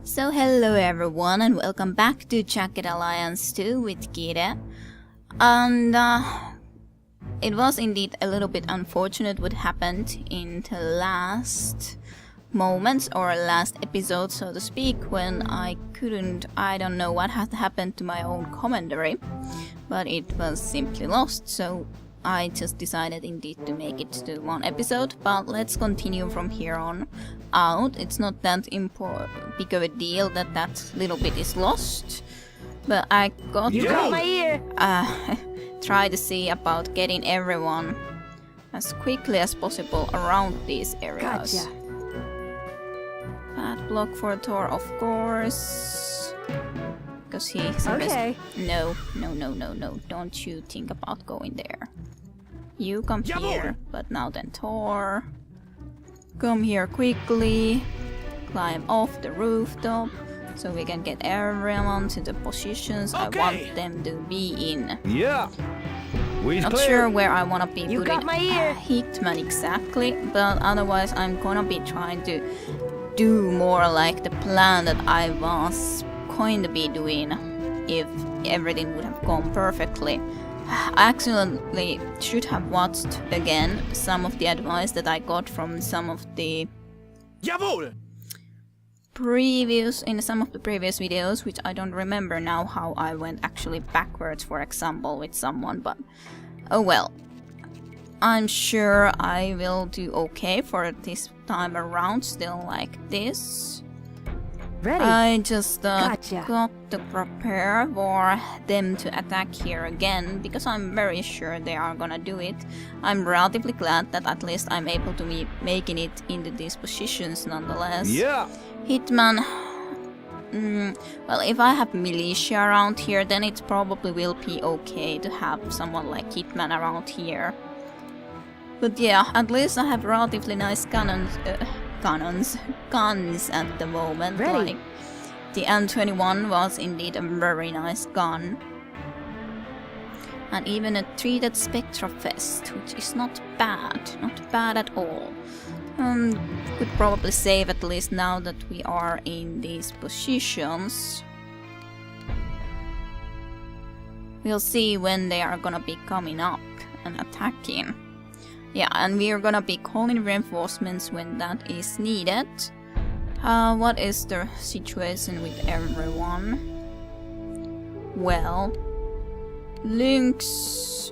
So hello everyone and welcome back to Jagged Alliance 2 with Deja. And it was indeed a little bit unfortunate what happened in the last moments or last episode, so to speak, when I don't know what had happened to my own commentary, but it was simply lost, so I just decided indeed to make it to one episode. But let's continue from here on out. It's not that big of a deal that that little bit is lost, but I got got my ear. Try to see about getting everyone as quickly as possible around these areas. Gotcha. Bad block for Thor, of course, because he's Okay. No, don't you think about going there. You come here, but now then Thor. Come here quickly. Climb off the rooftop so we can get everyone to the positions I want them to be in. Yeah. Not sure where I wanna be You putting got my ear. Hitman exactly, but otherwise I'm gonna be trying to do more like the plan that I was going to be doing if everything would have gone perfectly. I actually should have watched again some of the advice that I got from some of the previous videos, which I don't remember now how I went actually backwards, for example, with someone, but oh well. I'm sure I will do okay for this time around, still like this. Ready. I just Gotcha. got to prepare for them to attack here again, because I'm very sure they are gonna do it. I'm relatively glad that at least I'm able to be making it into these positions nonetheless. Yeah. Hitman. Well, if I have Militia around here, then it probably will be okay to have someone like Hitman around here. But yeah, at least I have relatively nice guns at the moment. Ready. Like the M21 was indeed a very nice gun. And even a treated Spectra Vest, which is not bad at all. Could probably save at least now that we are in these positions. We'll see when they are gonna be coming up and attacking. Yeah, and we are gonna be calling reinforcements when that is needed. What is the situation with everyone? Well, Lynx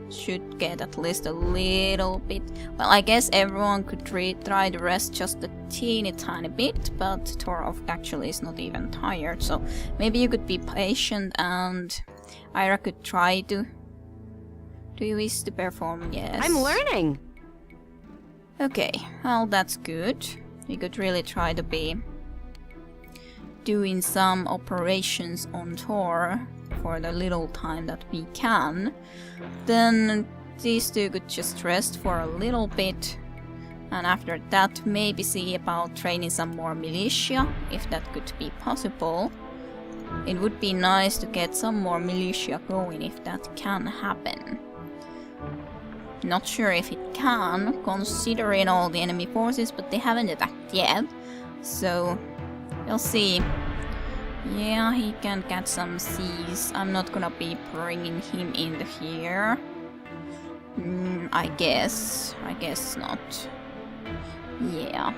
should get at least a little bit. Well, I guess everyone could try to rest just a teeny tiny bit, but Torov actually is not even tired, so maybe you could be patient and Ira could try to. Do you wish to perform? Yes. I'm learning. Okay, well that's good. We could really try to be doing some operations on Thor for the little time that we can. Then these two could just rest for a little bit, and after that maybe see about training some more Militia, if that could be possible. It would be nice to get some more Militia going if that can happen. Not sure if it can, considering all the enemy forces, but they haven't attacked yet, so we'll see. Yeah, he can get some C's. I'm not gonna be bringing him in here. I guess not. Yeah.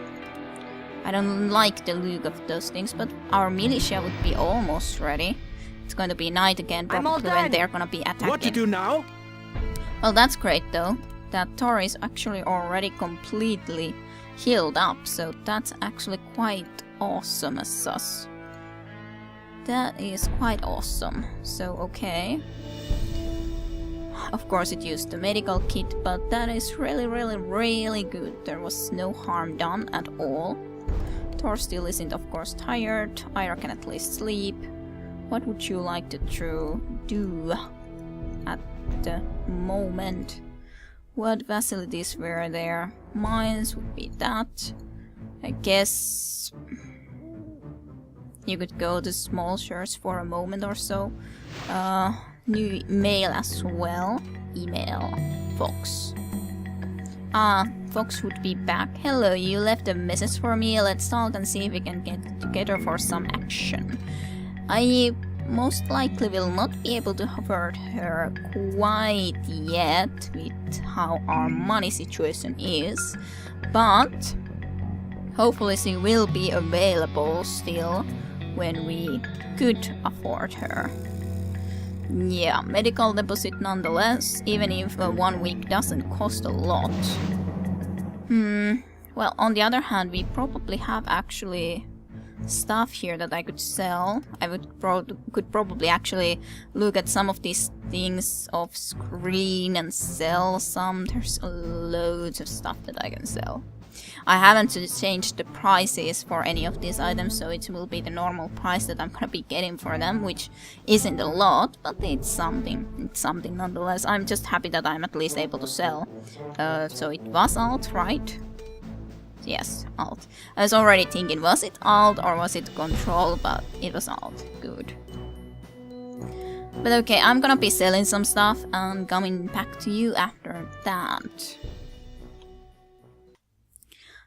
I don't like the look of those things, but our Militia would be almost ready. It's going to be night again, probably when they're gonna be attacking. What to do now? Well, that's great though. That Thor is actually already completely healed up, so that's actually quite awesome as sus. That is quite awesome. So, okay. Of course it used the medical kit, but that is really good. There was no harm done at all. Thor still isn't of course tired. Ira can at least sleep. What would you like to do at the moment? What facilities were there? Mines would be that. I guess you could go to small shirts for a moment or so. New mail as well. Email. Fox. Fox would be back. Hello, you left a message for me. Let's talk and see if we can get together for some action. I most likely will not be able to hurt her quite yet with how our money situation is, but hopefully she will be available still when we could afford her. Yeah, medical deposit nonetheless, even if 1 week doesn't cost a lot. Well, on the other hand, we probably have actually stuff here that I could sell. I could probably actually look at some of these things off screen and sell some. There's loads of stuff that I can sell. I haven't changed the prices for any of these items, so it will be the normal price that I'm gonna be getting for them, which isn't a lot, but it's something. It's something nonetheless. I'm just happy that I'm at least able to sell. So it was alt, right? Yes, alt. I was already thinking, was it alt or was it control, but it was alt. Good. But okay, I'm gonna be selling some stuff and coming back to you after that.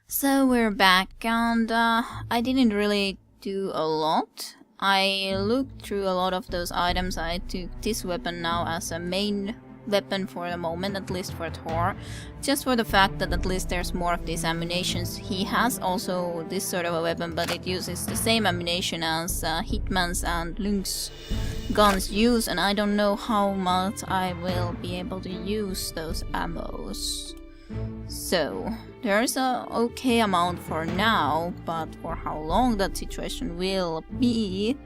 So we're back, and I didn't really do a lot. I looked through a lot of those items. I took this weapon now as a main weapon for the moment, at least for Thor, just for the fact that at least there's more of these ammunitions. He has also this sort of a weapon, but it uses the same ammunition as Hitman's and Lynx's guns use, and I don't know how much I will be able to use those ammos. So there's a okay amount for now, but for how long that situation will be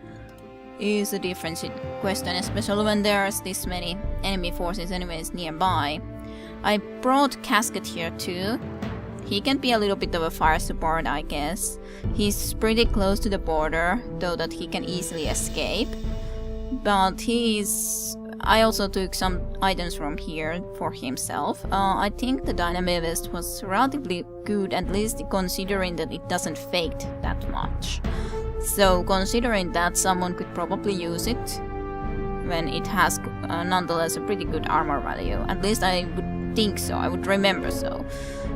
is a different question, especially when there's this many enemy forces anyways nearby. I brought Casket here too. He can be a little bit of a fire support, I guess. He's pretty close to the border, though that he can easily escape. But I also took some items from here for himself. I think the Dynamo Vest was relatively good, at least considering that it doesn't fade that much. So considering that, someone could probably use it when it has nonetheless a pretty good armor value. At least I would think so, I would remember so.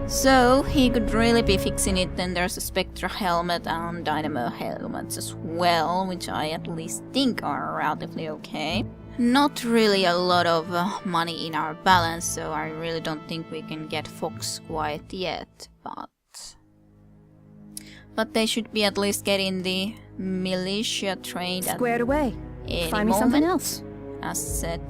So he could really be fixing it. Then there's a Spectra helmet and Dynamo helmets as well, which I at least think are relatively okay. Not really a lot of money in our balance, so I really don't think we can get Fox quite yet, but they should be at least getting the militia trained Squared away. Any Find me moment, something else. as said.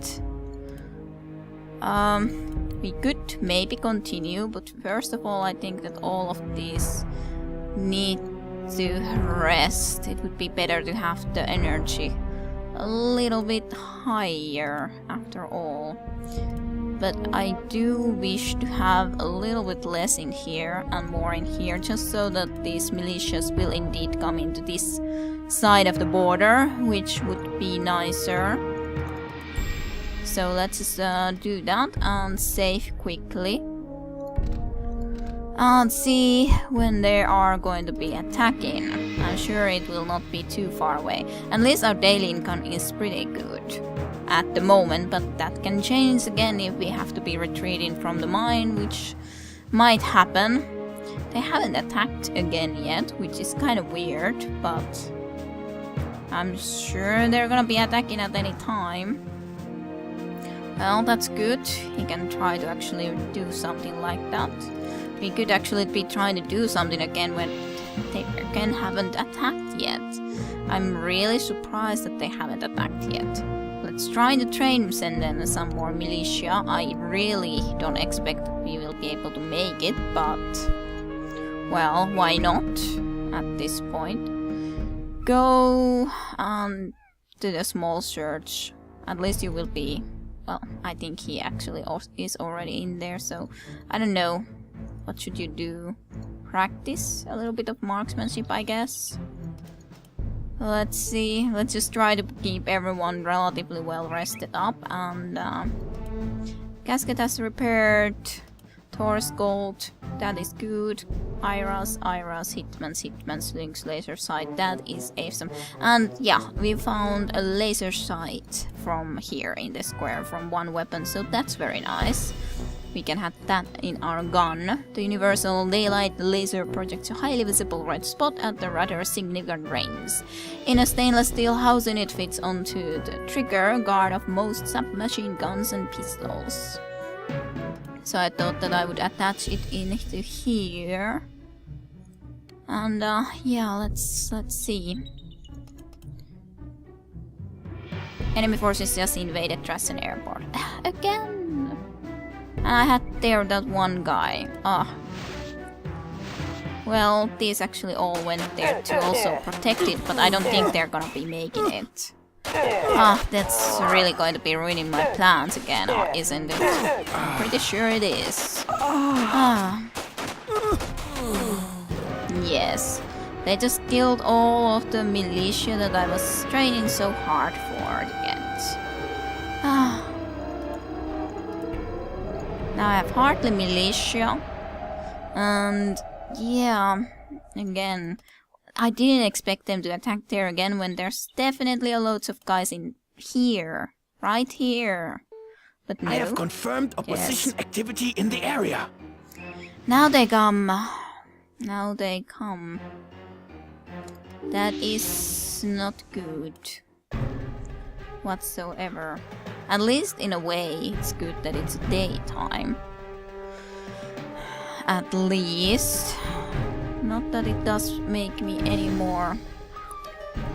We could maybe continue, but first of all I think that all of these need to rest. It would be better to have the energy a little bit higher after all. But I do wish to have a little bit less in here and more in here, just so that these militias will indeed come into this side of the border, which would be nicer. So let's just do that and save quickly. And see when they are going to be attacking. I'm sure it will not be too far away. At least our daily income is pretty good at the moment, but that can change again if we have to be retreating from the mine, which might happen. They haven't attacked again yet, which is kind of weird, but I'm sure they're gonna be attacking at any time. Well, that's good. He can try to actually do something like that. We could actually be trying to do something again when they again haven't attacked yet. I'm really surprised that they haven't attacked yet. Let's try to send them some more militia. I really don't expect that we will be able to make it, but well, why not at this point? Go to the small church. At least you will be, well, I think he actually is already in there, so I don't know. What should you do? Practice a little bit of marksmanship, I guess. Let's see. Let's just try to keep everyone relatively well rested up. And Casket has repaired. Thor's gold. That is good. Iras, Hitman's, Lynx laser sight. That is awesome. And yeah, we found a laser sight from here in the square from one weapon, so that's very nice. we can have that in our gun. The Universal Daylight Laser projects a highly visible red spot at the rather significant range. In a stainless steel housing, it fits onto the trigger guard of most submachine guns and pistols. So I thought that I would attach it into here. And yeah, let's see. Enemy forces just invaded Trassen Airport. Again! And I had there that one guy. Well, these actually all went there to also protect it, but I don't think they're gonna be making it. That's really going to be ruining my plans again, isn't it? I'm pretty sure it is. Yes. They just killed all of the militia that I was training so hard for to get. Now I have hardly militia. And yeah, again, I didn't expect them to attack there again when there's definitely a loads of guys in here. Right here. But no. I have confirmed opposition activity in the area. Now they come. Now they come. That is not good whatsoever. At least in a way, it's good that it's daytime. At least. Not that it does make me any more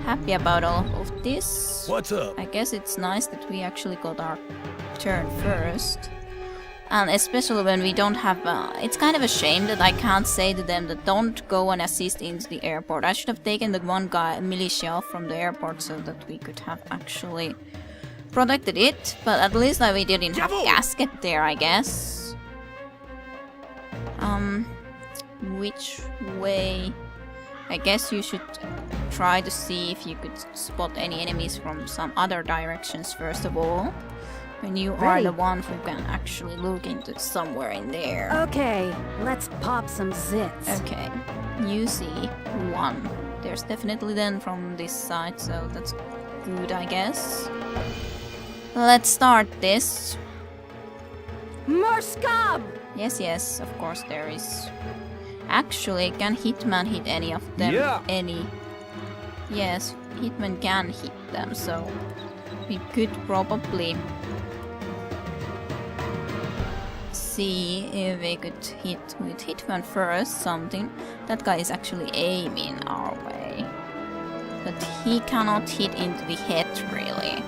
happy about all of this. What's up? I guess it's nice that we actually got our turn first. And especially when we don't have... it's kind of a shame that I can't say to them that don't go and assist into the airport. I should have taken the one guy, militia, from the airport so that we could have actually protected it. But at least we didn't have gasket there, I guess. Which way? I guess you should try to see if you could spot any enemies from some other directions first of all. When you are the one who can actually look into somewhere in there. Okay, let's pop some zits. Okay, you see one. There's definitely then from this side, so that's good, I guess. Let's start this. More scum! Yes, of course there is. Actually, can Hitman hit any of them? Yeah. Yes, Hitman can hit them, so we could probably see if we could hit with Hitman first something. That guy is actually aiming our way. But he cannot hit into the head really.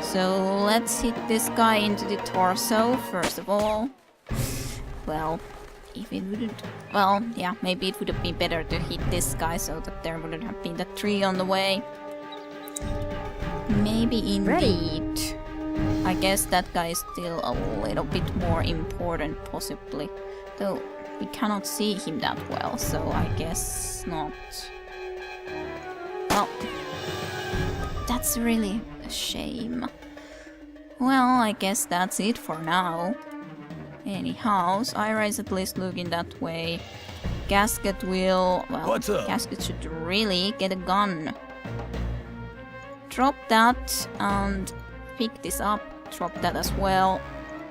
So let's hit this guy into the torso first of all. Well, if it wouldn't... Well, yeah, maybe it would have been better to hit this guy so that there wouldn't have been that tree on the way. Maybe indeed. I guess that guy is still a little bit more important, possibly. Though we cannot see him that well, so I guess not. Well, that's really a shame. Well, I guess that's it for now. Anyhow, Ira is at least looking that way. Gasket will... Well, What's up? Gasket should really get a gun. Drop that and pick this up. Drop that as well.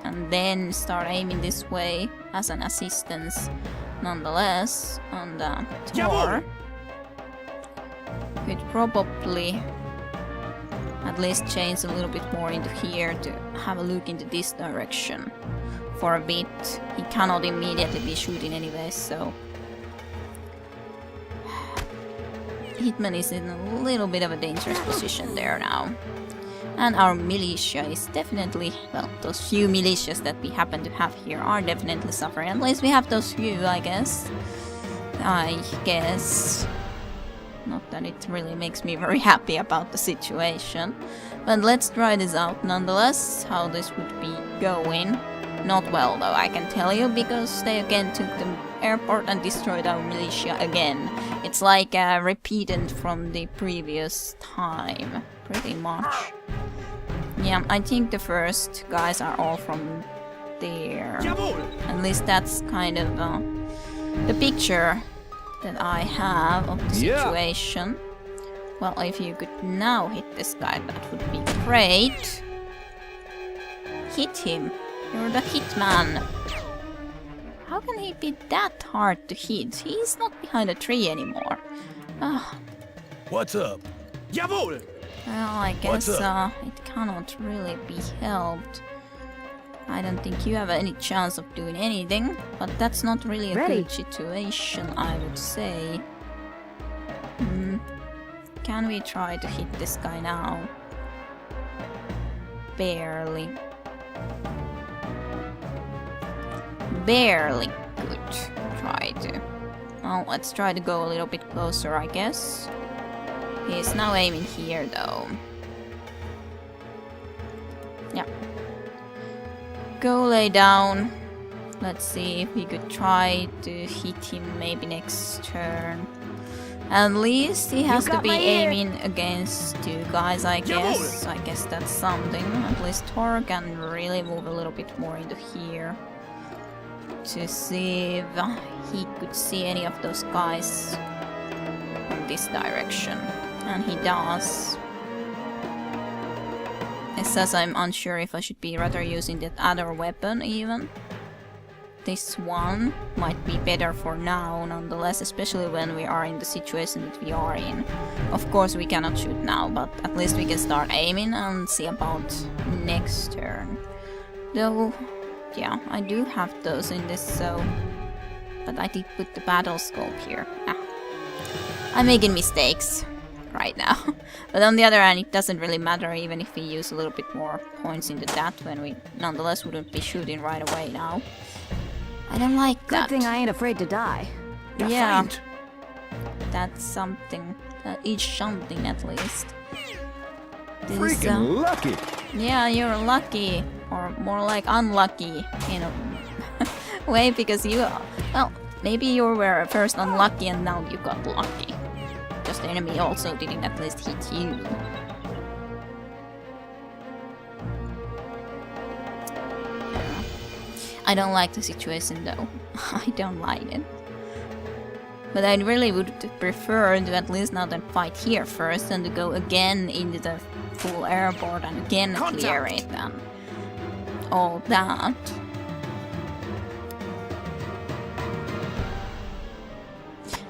And then start aiming this way as an assistance. Nonetheless, on the Tor. Could probably at least change a little bit more into here to have a look into this direction. For a bit. He cannot immediately be shooting anyway, so... Hitman is in a little bit of a dangerous position there now. And our militia is definitely... Well, those few militias that we happen to have here are definitely suffering. At least we have those few, I guess. Not that it really makes me very happy about the situation. But let's try this out nonetheless, how this would be going. Not well though, I can tell you, because they again took the airport and destroyed our militia again. It's like repeated from the previous time, pretty much. Yeah, I think the first guys are all from there. At least that's kind of the picture that I have of the situation. Well, if you could now hit this guy, that would be great. Hit him. You're the hitman. How can he be that hard to hit? He's not behind a tree anymore. Ah. What's up? Jawohl! Well, I guess it cannot really be helped. I don't think you have any chance of doing anything, but that's not really a good situation, I would say. Can we try to hit this guy now? Barely. Barely good. Try to. Well, let's try to go a little bit closer, I guess. He's now aiming here, though. Yeah. Go lay down. Let's see if we could try to hit him maybe next turn. At least he has to be aiming against two guys, I guess. I guess that's something. At least Thor can really move a little bit more into here. To see if he could see any of those guys in this direction. And he does. It says I'm unsure if I should be rather using that other weapon even. This one might be better for now, nonetheless, especially when we are in the situation that we are in. Of course we cannot shoot now, but at least we can start aiming and see about next turn. Though, yeah, I do have those in this, so... But I did put the battle scope here. I'm making mistakes right now. But on the other hand, it doesn't really matter even if we use a little bit more points into that when we nonetheless wouldn't be shooting right away now. I don't like that. Good thing I ain't afraid to die. Yeah. That's something. That is something at least. This Freaking lucky! Yeah, you're lucky. Or more like unlucky in a way because you... Well, maybe you were first unlucky and now you got lucky. Because the enemy also didn't at least hit you. I don't like the situation though. I don't like it. But I really would prefer to at least not fight here first and to go again into the full airport and again clear it and all that.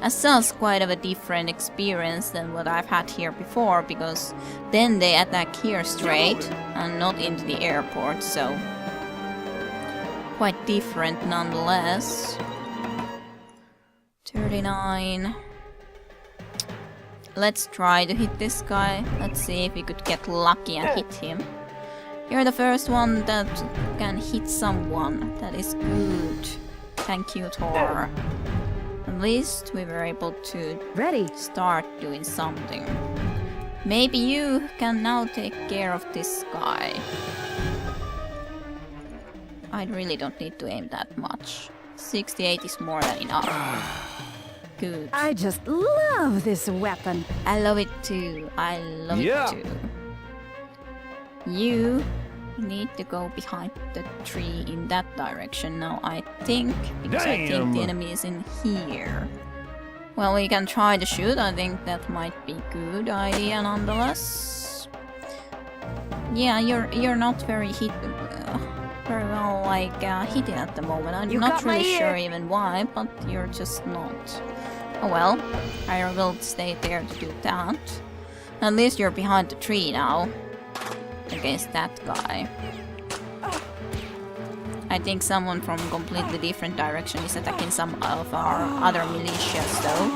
As such, quite of a different experience than what I've had here before, because then they attack here straight and not into the airport, so quite different nonetheless. 39. Let's try to hit this guy. Let's see if we could get lucky and hit him. You're the first one that can hit someone. That is good. Thank you, Thor. At least we were able to start doing something. Maybe you can now take care of this guy. I really don't need to aim that much. 68 is more than enough. Good. I just love this weapon. I love it too. I love it too. You need to go behind the tree in that direction now, I think. Because I think the enemy is in here. Well, we can try to shoot. I think that might be a good idea nonetheless. Yeah, you're not very very well hitting at the moment. I'm not really sure even why, but you're just not. Oh well, I will stay there to do that. At least you're behind the tree now. Against that guy. I think someone from completely different direction is attacking some of our other militias though.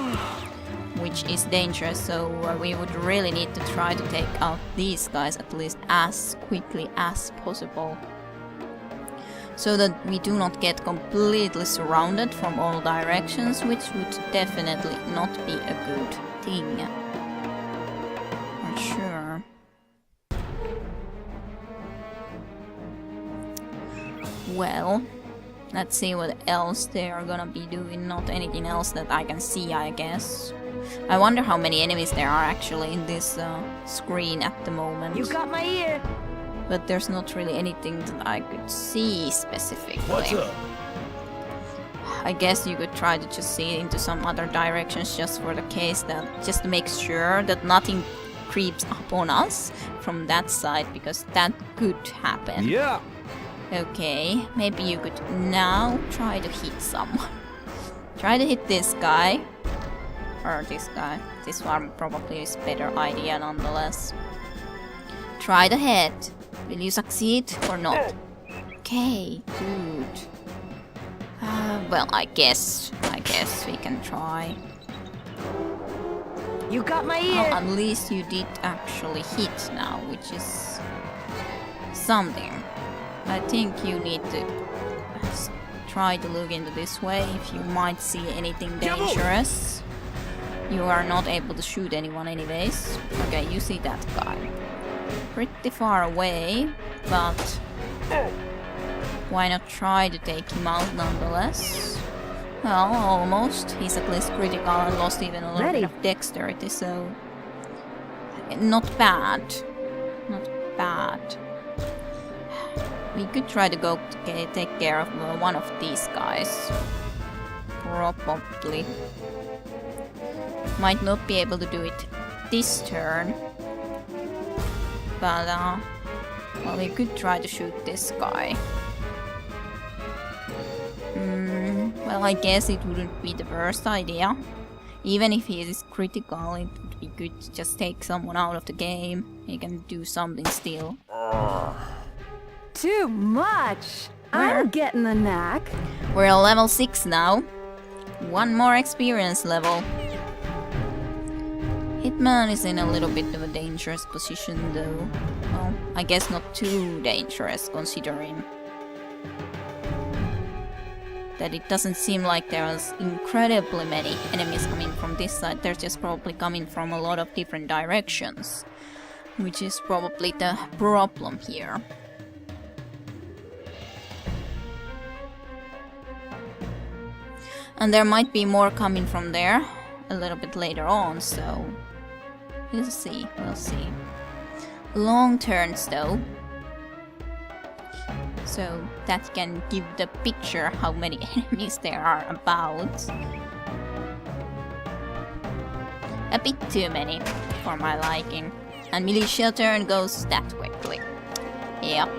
Which is dangerous, so we would really need to try to take out these guys at least as quickly as possible. So that we do not get completely surrounded from all directions, which would definitely not be a good thing. For sure. Well, let's see what else they are gonna be doing. Not anything else that I can see, I guess. I wonder how many enemies there are actually in this screen at the moment. You got my ear. But there's not really anything that I could see specifically. What's up? I guess you could try to just see into some other directions just for the case that, just to make sure that nothing creeps up on us from that side, because that could happen. Yeah. Okay, maybe you could now try to hit someone. Try to hit this guy. Or this guy. This one probably is a better idea nonetheless. Try the head. Will you succeed or not? Okay, good. Well, I guess we can try. You got my ear. Well, at least you did actually hit now, which is something. I think you need to try to look into this way if you might see anything dangerous. You are not able to shoot anyone anyways. Okay, you see that guy. Pretty far away, but why not try to take him out nonetheless? Well, almost. He's at least critical and lost even a little bit of dexterity, so... Not bad. Not bad. We could try to go to take care of one of these guys. Probably. Might not be able to do it this turn. But, well, we could try to shoot this guy. Well, I guess it wouldn't be the worst idea. Even if he is critical, it would be good to just take someone out of the game. He can do something still. Too much. I'm getting the knack. We're at level 6 now. One more experience level. Hitman is in a little bit of a dangerous position though. Well, I guess not too dangerous considering that it doesn't seem like there's incredibly many enemies coming from this side. They're just probably coming from a lot of different directions, which is probably the problem here. And there might be more coming from there a little bit later on, so we'll see. Long turns though, so that can give the picture how many enemies there are about. A bit too many for my liking. And Militia turn goes that quickly. Yep.